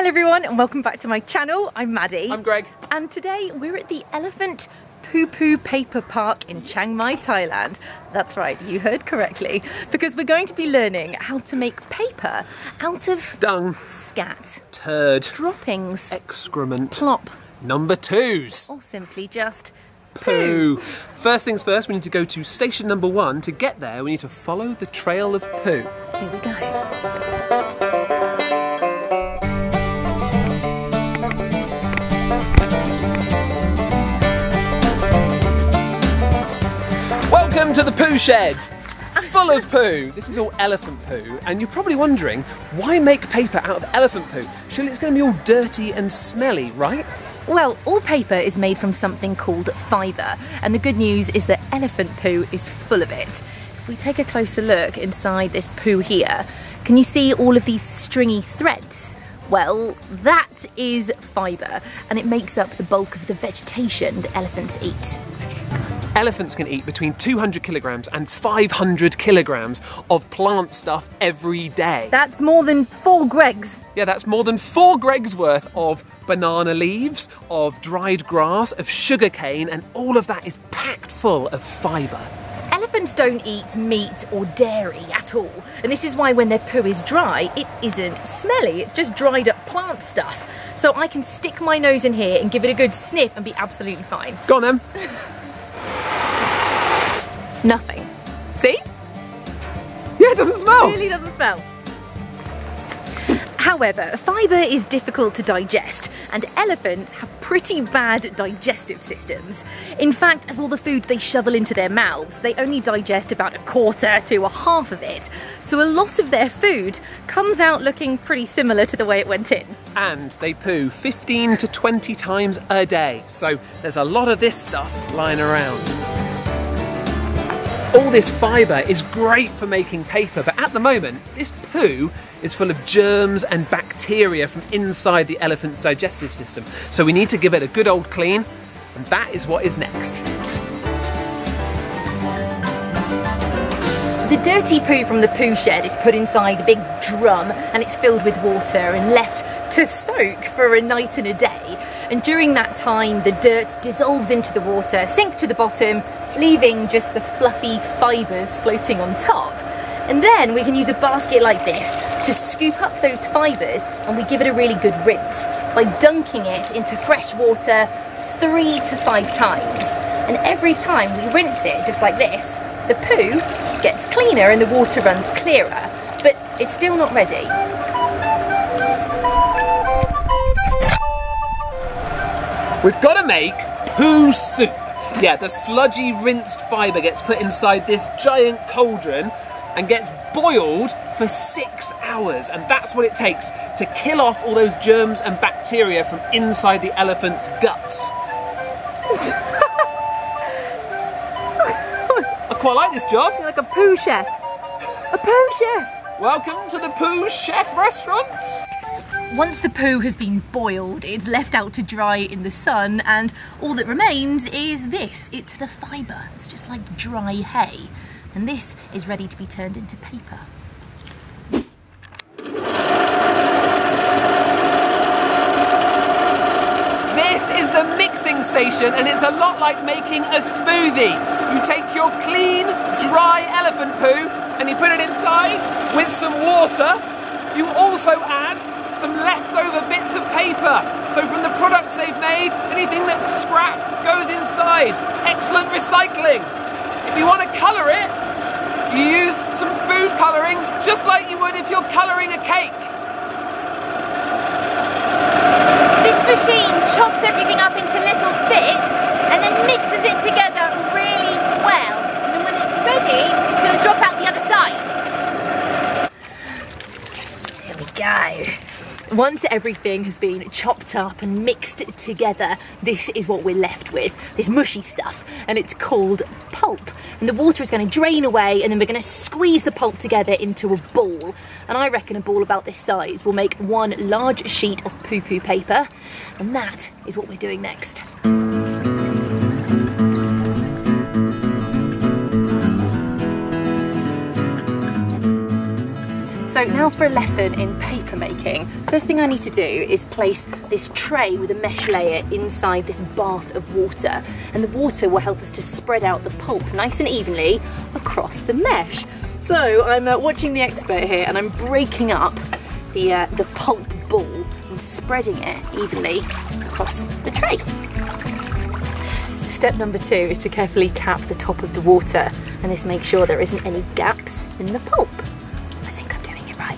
Hello everyone and welcome back to my channel. I'm Maddie. I'm Greg. And today we're at the Elephant Poopoo Paper Park in Chiang Mai, Thailand. That's right, you heard correctly. Because we're going to be learning how to make paper out of dung, scat, turd, droppings, excrement, plop, number twos, or simply just poo. First things first, we need to go to station number 1. To get there, we need to follow the trail of poo. Here we go. Welcome to the poo shed, full of poo. This is all elephant poo, and you're probably wondering, why make paper out of elephant poo? Surely it's going to be all dirty and smelly, right? Well, all paper is made from something called fibre, and the good news is that elephant poo is full of it. If we take a closer look inside this poo here, can you see all of these stringy threads? Well, that is fibre, and it makes up the bulk of the vegetation that elephants eat. Elephants can eat between 200 kilograms and 500 kilograms of plant stuff every day. That's more than 4 Gregs. Yeah, that's more than 4 Gregs worth of banana leaves, of dried grass, of sugar cane, and all of that is packed full of fibre. Elephants don't eat meat or dairy at all, and this is why when their poo is dry, it isn't smelly, it's just dried up plant stuff. So I can stick my nose in here and give it a good sniff and be absolutely fine. Go on then. Nothing. See? Yeah, it doesn't smell. It really doesn't smell. However, fibre is difficult to digest, and elephants have pretty bad digestive systems. In fact, of all the food they shovel into their mouths, they only digest about a quarter to a half of it. So a lot of their food comes out looking pretty similar to the way it went in. And they poo 15 to 20 times a day. So there's a lot of this stuff lying around. All this fibre is great for making paper, but at the moment, this poo is full of germs and bacteria from inside the elephant's digestive system. So we need to give it a good old clean, and that is what is next. The dirty poo from the poo shed is put inside a big drum, and it's filled with water and left to soak for a night and a day. And during that time, the dirt dissolves into the water, sinks to the bottom, leaving just the fluffy fibres floating on top. And then we can use a basket like this to scoop up those fibres, and we give it a really good rinse by dunking it into fresh water 3 to 5 times. And every time we rinse it, just like this, the poo gets cleaner and the water runs clearer. But it's still not ready. We've got to make poo soup. Yeah, the sludgy rinsed fibre gets put inside this giant cauldron and gets boiled for 6 hours, and that's what it takes to kill off all those germs and bacteria from inside the elephant's guts. I quite like this job. You're like a poo chef. A poo chef! Welcome to the Poo Chef restaurant. Once the poo has been boiled, it's left out to dry in the sun, and all that remains is this. It's the fibre. It's just like dry hay. And this is ready to be turned into paper. This is the mixing station, and it's a lot like making a smoothie. You take your clean, dry elephant poo and you put it inside with some water. You also add some leftover bits of paper. So from the products they've made, anything that's scrap goes inside. Excellent recycling. If you want to colour it, you use some food colouring, just like you would if you're colouring a cake. This machine chops everything up into little bits and then mixes it together really well. And then when it's ready, it's going to drop out the other side. Here we go. Once everything has been chopped up and mixed together, this is what we're left with, this mushy stuff, and it's called pulp. And the water is going to drain away, and then we're going to squeeze the pulp together into a ball. And I reckon a ball about this size will make one large sheet of poo-poo paper, and that is what we're doing next. So now for a lesson in paper paper making, first thing I need to do is place this tray with a mesh layer inside this bath of water, and the water will help us to spread out the pulp nice and evenly across the mesh. So I'm watching the expert here, and I'm breaking up the pulp ball and spreading it evenly across the tray. Step number 2 is to carefully tap the top of the water, and this makes sure there isn't any gaps in the pulp. I think I'm doing it right.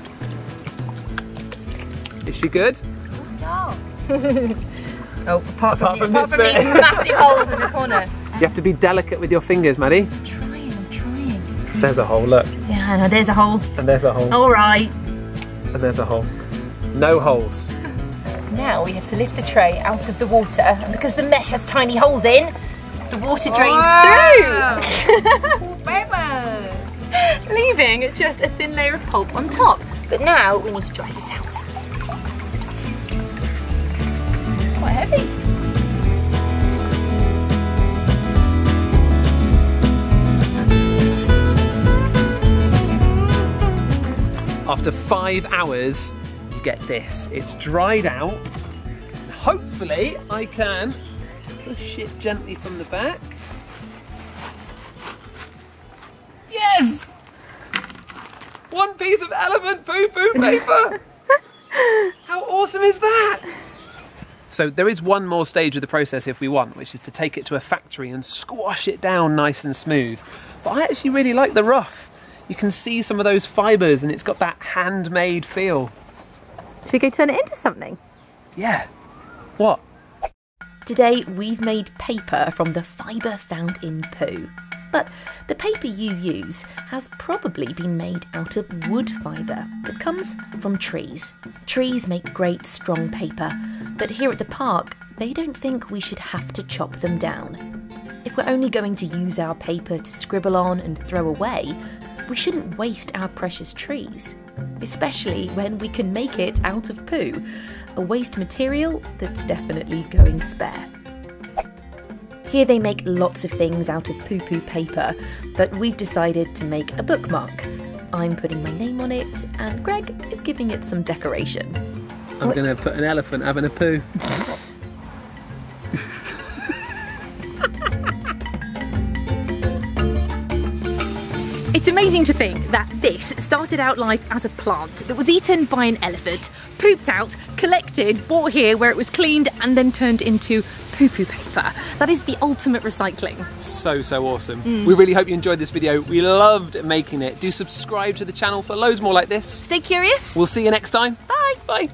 Is she good? No. Oh, apart from these bit. massive holes in the corner. You have to be delicate with your fingers, Maddie. I'm trying. There's a hole, look. Yeah, I know, there's a hole. And there's a hole. All right. And there's a hole. No holes. Now we have to lift the tray out of the water, and because the mesh has tiny holes in, the water drains through, leaving just a thin layer of pulp on top. But now we need to dry this out. It's quite heavy. After 5 hours, you get this. It's dried out. Hopefully I can push it gently from the back. Yes! One piece of elephant poo-poo paper! How awesome is that? So there is one more stage of the process if we want, which is to take it to a factory and squash it down nice and smooth. But I actually really like the rough. You can see some of those fibres, and it's got that handmade feel. Should we go turn it into something? Yeah. What? Today we've made paper from the fibre found in poo. But the paper you use has probably been made out of wood fibre that comes from trees. Trees make great strong paper, but here at the park they don't think we should have to chop them down. If we're only going to use our paper to scribble on and throw away, we shouldn't waste our precious trees, especially when we can make it out of poo, a waste material that's definitely going spare. Here they make lots of things out of poo-poo paper, but we've decided to make a bookmark. I'm putting my name on it, and Greg is giving it some decoration. I'm going to put an elephant having a poo. It's amazing to think that this started out life as a plant that was eaten by an elephant, pooped out, collected, brought here where it was cleaned, and then turned into poo-poo paper. That is the ultimate recycling. So awesome. We really hope you enjoyed this video. We loved making it. Do subscribe to the channel for loads more like this. Stay curious. We'll see you next time. Bye. Bye.